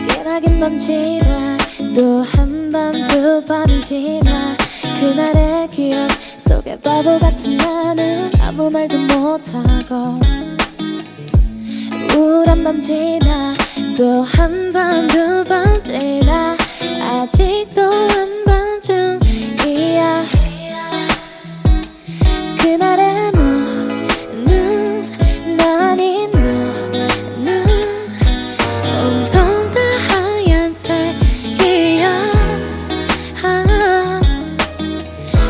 피나긴 밤 지나 또 한 밤 두 밤이 지나 그날의 기억 속에 바보 같은 나는 아무 말도 못하고 우울한 밤 지나 또 한 밤 두 밤 지나 아직도 한밤중이야. 그날의 너는 아닌 너는 온통 다 하얀색이야.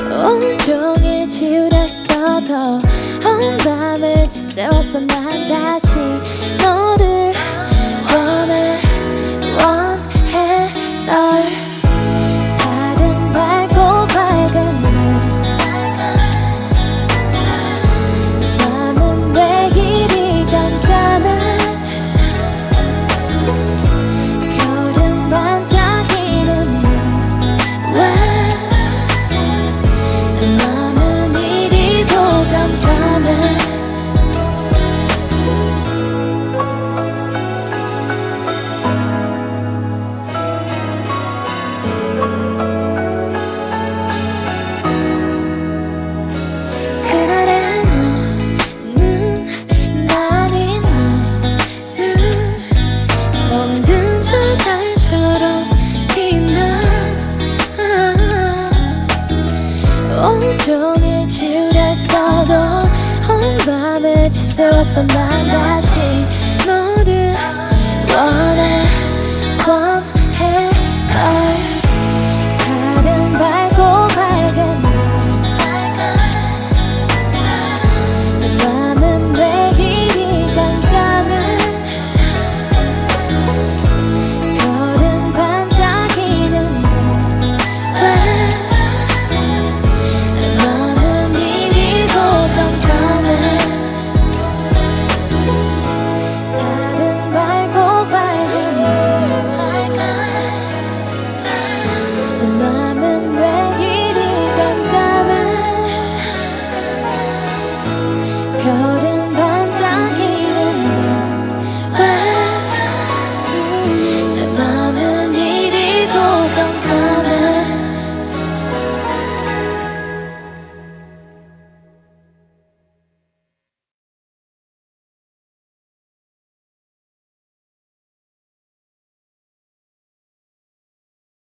온종일 지우려 했어도 온 밤을 지새워서 난 다시 너를 원해 널. 달은 밝고 밝은데 밤은 왜 이리 깜깜해. 별은 반짝이는데 왜 맘은 이리도 깜깜해. 그날의 너는 아닌 너는 멍든 저 달처럼 빛나. 온종일 지우려 했어도 온 밤을 지새워서 난 다시 너를 원해